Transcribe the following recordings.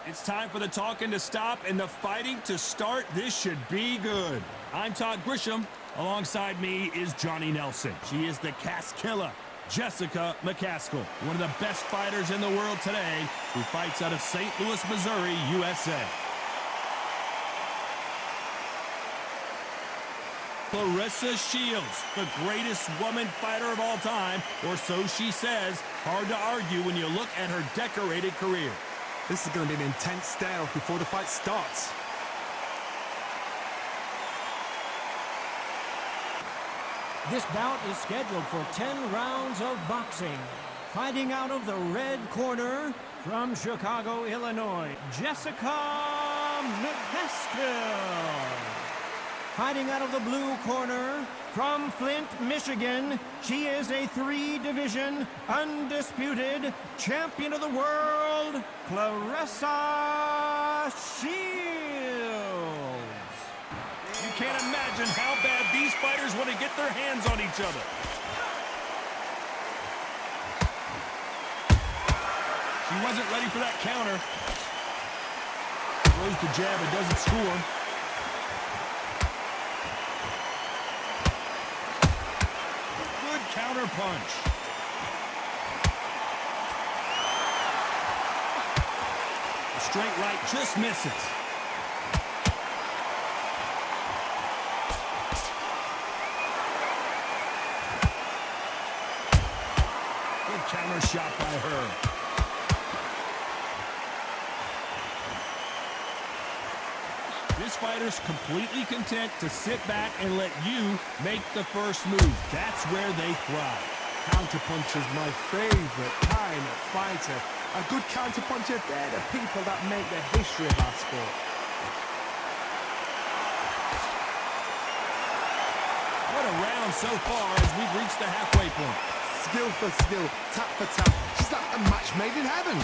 It's time for the talking to stop and the fighting to start. This should be good. I'm Todd Grisham. Alongside me is Johnny Nelson. She is the CASKILL, Jessica McCaskill, one of the best fighters in the world today, who fights out of St. Louis, Missouri, USA. Claressa Shields, the greatest woman fighter of all time, or so she says. Hard to argue when you look at her decorated career. This is going to be an intense stare before the fight starts. This bout is scheduled for 10 rounds of boxing. Fighting out of the red corner from Chicago, Illinois, Jessica McCaskill. Fighting out of the blue corner from Flint, Michigan, she is a 3-division, undisputed champion of the world, Claressa Shields. You can't imagine how bad these fighters want to get their hands on each other. She wasn't ready for that counter. Throws the jab and doesn't score. Counter punch. A straight right just misses. Good counter shot by her. This fighter's completely content to sit back and let you make the first move. That's where they thrive. Counterpuncher's my favorite kind of fighter. A good counterpuncher, they're the people that make the history of our sport. What a round so far as we've reached the halfway point. Skill for skill, tap for tap. She's like a match made in heaven.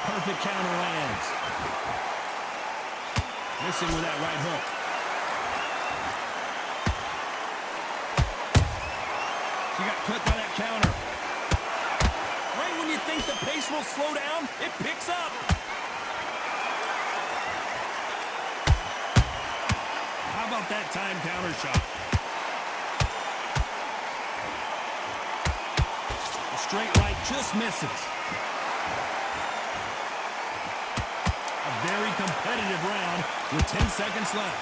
Perfect counter lands. Missing with that right hook. She got cut by that counter. Right when you think the pace will slow down, it picks up. How about that time counter shot? A straight right just misses. Very competitive round with 10 seconds left.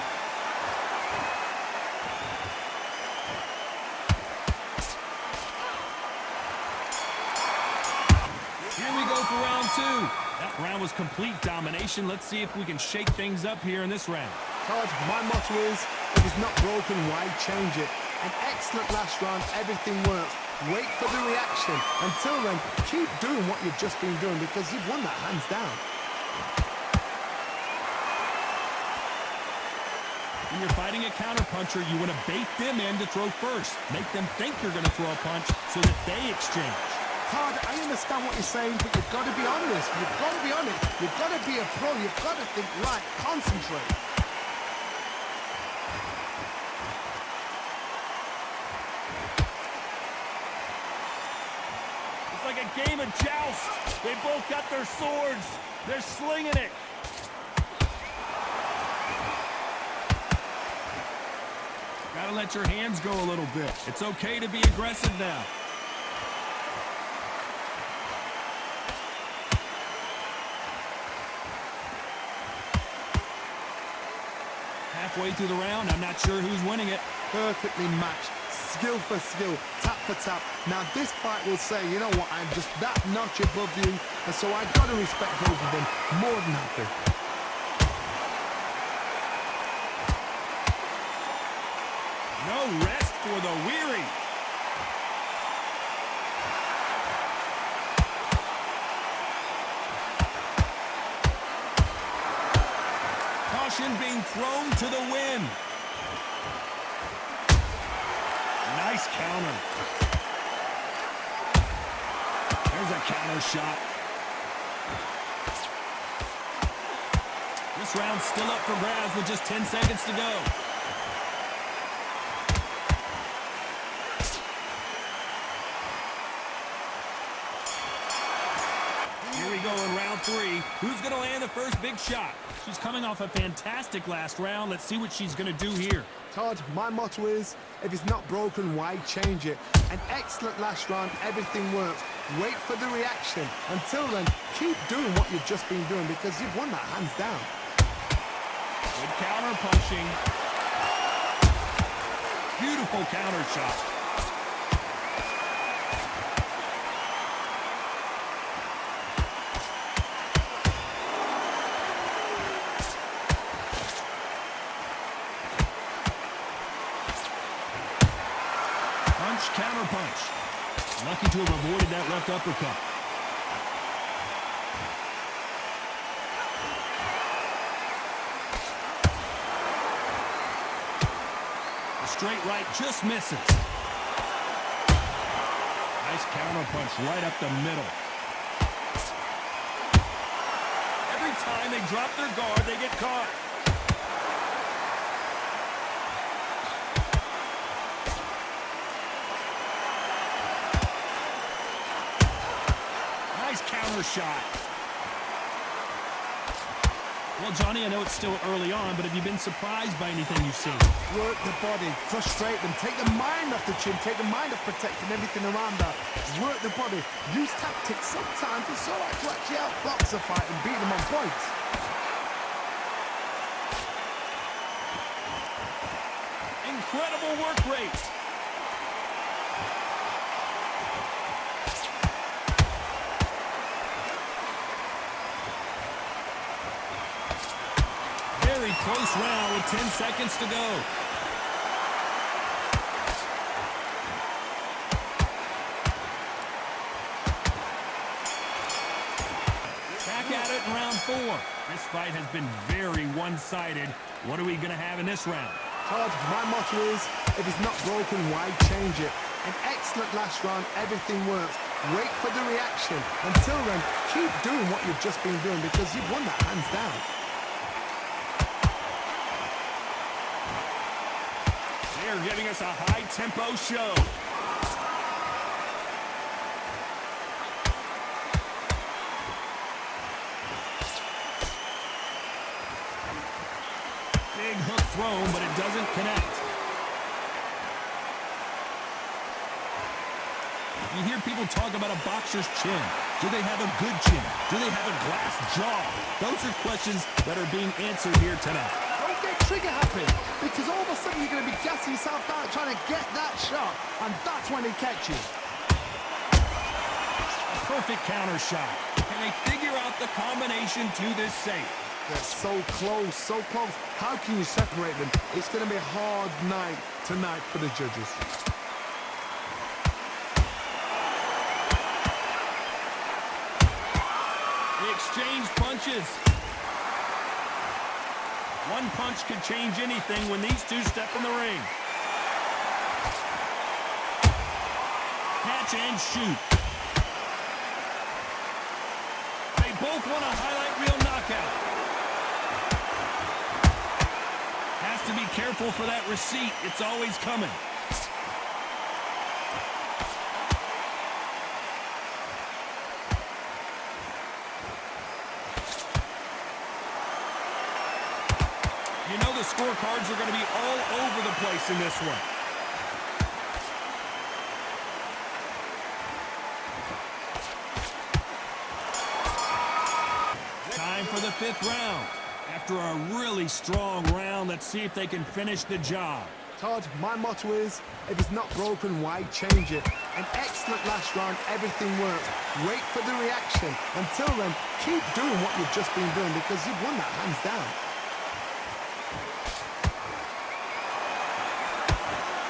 Here we go for round two. That round was complete domination. Let's see if we can shake things up here in this round. Todd, my motto is, if it's not broken, why change it? An excellent last round, everything worked. Wait for the reaction. Until then, keep doing what you've just been doing because you've won that hands down. When you're fighting a counterpuncher, you want to bait them in to throw first. Make them think you're going to throw a punch so that they exchange. Todd, I understand what you're saying, but you've got to be honest. You've got to be honest. You've got to be a pro. You've got to think right. Concentrate. It's like a game of joust. They both got their swords. They're slinging it. Gotta let your hands go a little bit. It's okay to be aggressive now. Halfway through the round, I'm not sure who's winning it. Perfectly matched. Skill for skill, tap for tap. Now this fight will say, you know what, I'm just that notch above you, and so I've got to respect both of them more than happy. No rest for the weary. Caution being thrown to the wind. Nice counter. There's a counter shot. This round's still up for grabs with just 10 seconds to go. three. Who's going to land the first big shot? She's coming off a fantastic last round. Let's see what she's going to do here. Todd, my motto is, if it's not broken, why change it? An excellent last round, everything works. Wait for the reaction. Until then, keep doing what you've just been doing because you've won that hands down. Good counter punching. Beautiful counter shot. Counter punch. Lucky to have avoided that left uppercut. The straight right just misses. Nice counter punch right up the middle. Every time they drop their guard, they get caught. Counter shot. Well, Johnny, I know it's still early on, but have you been surprised by anything you've seen? Work the body, frustrate them, take the mind off the chin, take the mind off protecting everything around her. Work the body, use tactics sometimes. It's all right to actually outbox a fight and beat them on points. Incredible work rate. Close round with 10 seconds to go. Back at it in round 4. This fight has been very one-sided. What are we going to have in this round? Todd, my motto is, if it's not broken, why change it? An excellent last round, everything works. Wait for the reaction. Until then, keep doing what you've just been doing because you've won that hands down. They're giving us a high-tempo show. Big hook thrown, but it doesn't connect. You hear people talk about a boxer's chin. Do they have a good chin? Do they have a glass jaw? Those are questions that are being answered here tonight. Don't get trigger happy, because all of a sudden you're going to be gassing yourself down trying to get that shot, and that's when he catches you. A perfect counter shot. Can they figure out the combination to this safe? They're so close, so close. How can you separate them? It's going to be a hard night tonight for the judges. They exchange punches. One punch could change anything when these two step in the ring. Catch and shoot. They both want a highlight reel knockout. Has to be careful for that receipt. It's always coming. You know the scorecards are going to be all over the place in this one. Time for the 5th round. After a really strong round, let's see if they can finish the job. Todd, my motto is, if it's not broken, why change it? An excellent last round, everything works. Wait for the reaction. Until then, keep doing what you've just been doing because you've won that hands down.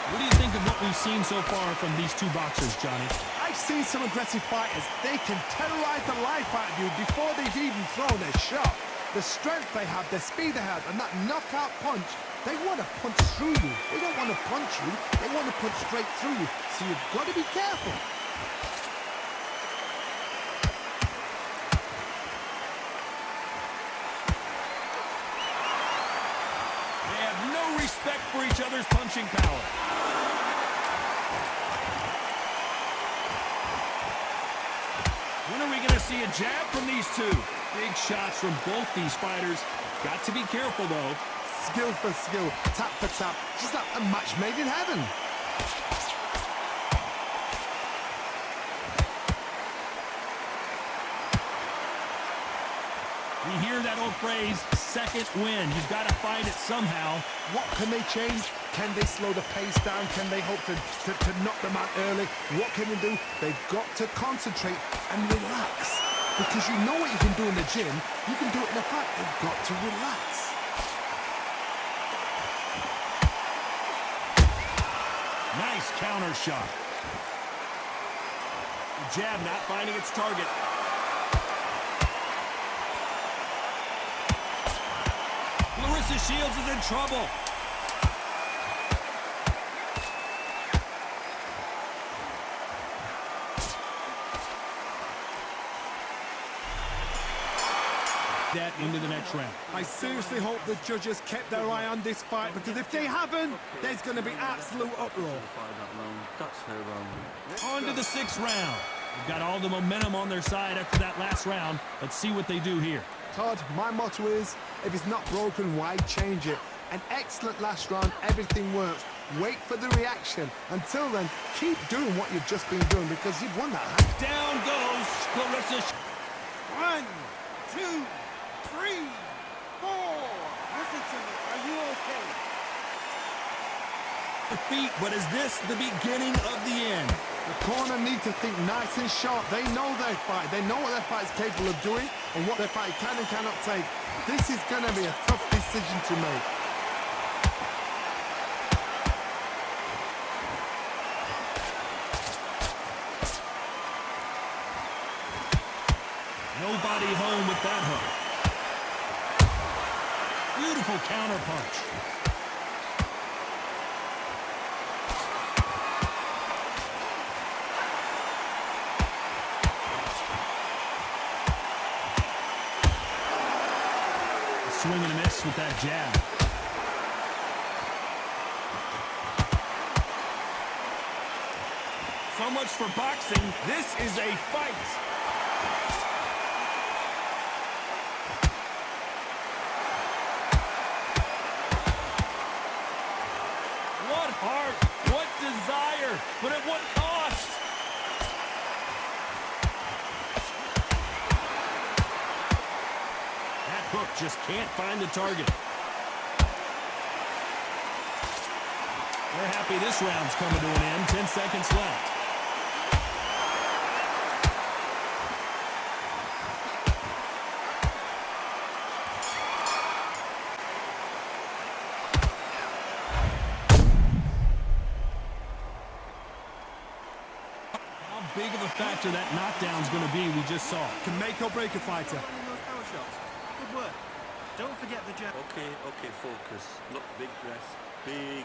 What do you think of what we've seen so far from these two boxers, Johnny? I've seen some aggressive fighters. They can terrorize the life out of you before they've even thrown a shot. The strength they have, the speed they have, and that knockout punch, they want to punch through you. They don't want to punch you. They want to punch straight through you. So you've got to be careful. They have no respect for each other's punching power. When are we going to see a jab from these two? Big shots from both these fighters. Got to be careful, though. Skill for skill, tap for tap. Just like a match made in heaven. You hear that old phrase, second win. You've got to find it somehow. What can they change? Can they slow the pace down? Can they hope to knock them out early? What can they do? They've got to concentrate and relax. Because you know what you can do in the gym, you can do it in a fight. They've got to relax. Nice counter shot. The jab not finding its target. Clarissa Shields is in trouble. That into the next round. I seriously hope the judges kept their eye on this fight, because if they haven't, there's going to be absolute uproar. On to the sixth round. They've got all the momentum on their side after that last round. Let's see what they do here. Todd, my motto is, if it's not broken, why change it? An excellent last round, everything works. Wait for the reaction. Until then, keep doing what you've just been doing, because you've won that. Down goes Clarissa. 1, 2, 3, 4. Listen to me. Are you okay? Defeat, but is this the beginning of the end? The corner need to think nice and sharp. They know their fight. They know what their fight is capable of doing and what their fight can and cannot take. This is going to be a tough decision to make. Nobody home with that hook. Beautiful counter punch. Swing and a miss with that jab. So much for boxing. This is a fight. What heart, what desire, but at what cost? That hook just can't find the target. They're happy this round's coming to an end. 10 seconds left. Big of a factor that knockdown's going to be, we just saw. Can make or break a fighter. Good work. Don't forget the jab. Okay, focus. Look, big breath. Big.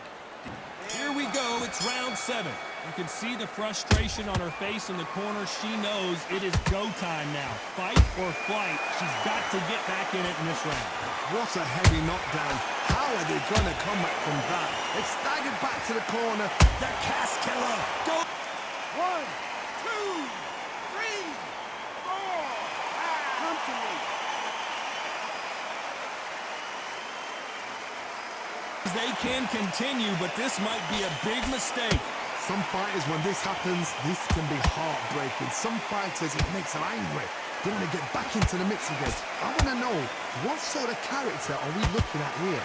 Here we go, it's round 7. You can see the frustration on her face in the corner. She knows it is go time now. Fight or flight. She's got to get back in it in this round. What a heavy knockdown. How are they going to come back from that? They've staggered back to the corner. The McCASKILL. Go! 1, 2, 3, 4. Come to me. They can continue, but this might be a big mistake. Some fighters, when this happens, this can be heartbreaking. Some fighters, it makes them angry. They want to get back into the mix again. I want to know, what sort of character are we looking at here?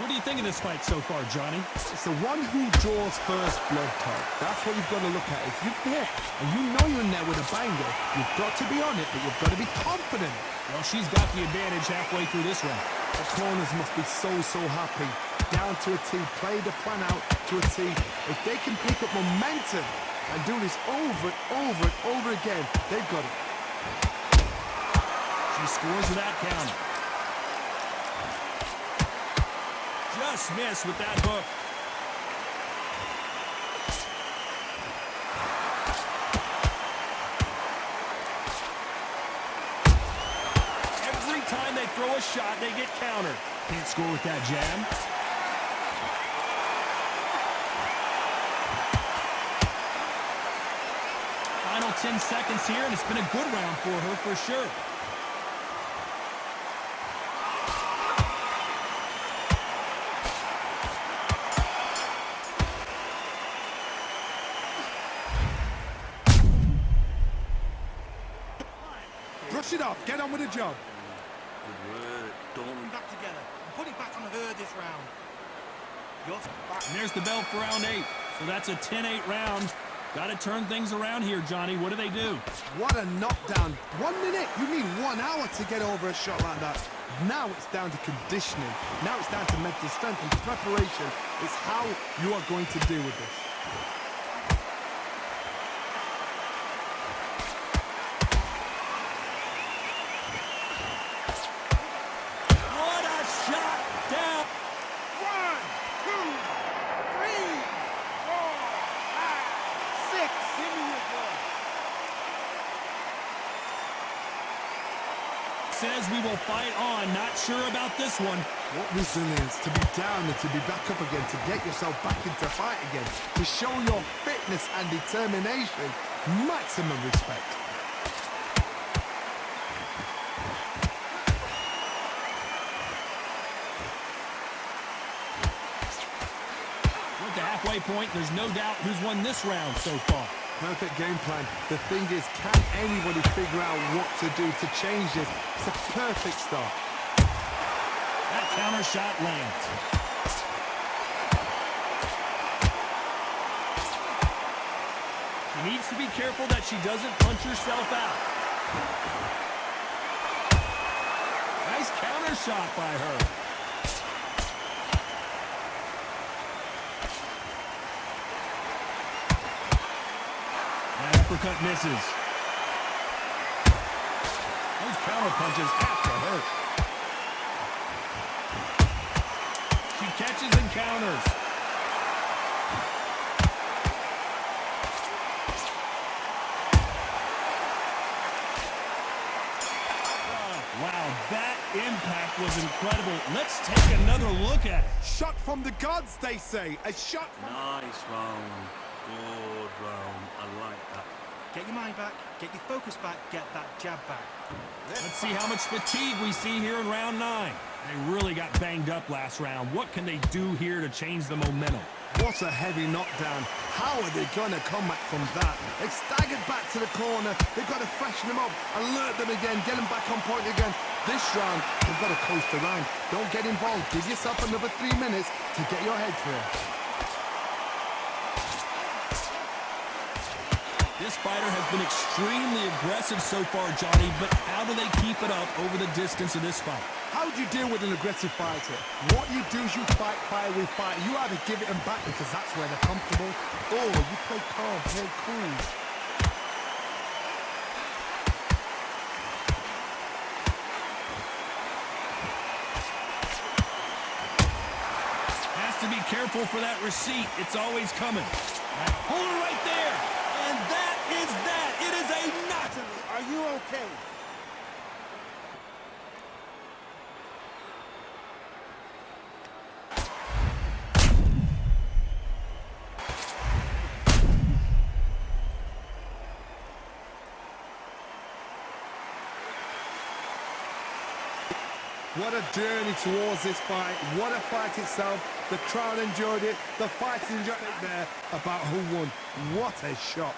What do you think of this fight so far, Johnny? It's the one who draws first blood, Todd. That's what you've got to look at. If you're there and you know you're in there with a banger, you've got to be on it, but you've got to be confident. Well, she's got the advantage halfway through this round. The corners must be so happy. Down to a T, play the plan out to a T. If they can pick up momentum and do this over and over and over again, they've got it. She scores with that counter. Just missed with that hook. Every time they throw a shot, they get countered. Can't score with that jab. Final 10 seconds here, and it's been a good round for her for sure. Brush it off. Get on with the job. Good work. Done. Back together. Put it back on her this round. And there's the bell for round 8. So that's a 10-8 round. Got to turn things around here, Johnny. What do they do? What a knockdown. 1 minute. You need 1 hour to get over a shot like that. Now it's down to conditioning. Now it's down to mental strength and preparation. It's how you are going to deal with this. What a shot down. 1, 2, 3, 4, 5, 6. Give me your ball. Says we will fight on. Not sure about this one. What resilience to be down and to be back up again, to get yourself back into fight again, to show your fitness and determination. Maximum respect. We're at the halfway point. There's no doubt who's won this round so far. Perfect game plan. The thing is, can anybody figure out what to do to change this? It's a perfect start. That counter shot lands. She needs to be careful that she doesn't punch herself out. Nice counter shot by her. That uppercut misses. Those counter punches have to hurt. She catches and counters. Wow, that impact was incredible. Let's take another look at it. Shot from the gods, they say. A shot from... Nice round. Good round. I like that. Get your mind back, get your focus back, get that jab back. Let's see how much fatigue we see here in round 9. They really got banged up last round. What can they do here to change the momentum? What a heavy knockdown. How are they going to come back from that? They staggered back to the corner. They've got to freshen them up, alert them again, get them back on point again. This round, they've got to coast around. Don't get involved. Give yourself another 3 minutes to get your head clear. This fighter has been extremely aggressive so far, Johnny, but how do they keep it up over the distance of this fight? How do you deal with an aggressive fighter? What you do is you fight fire with fire. You either give it them back because that's where they're comfortable, or you play calm, play cool. Has to be careful for that receipt. It's always coming. Hold her right there. And that is that. It is a knot. Are you okay? What a journey towards this fight. What a fight itself. The crowd enjoyed it. The fighters enjoyed it there about who won. What a shot.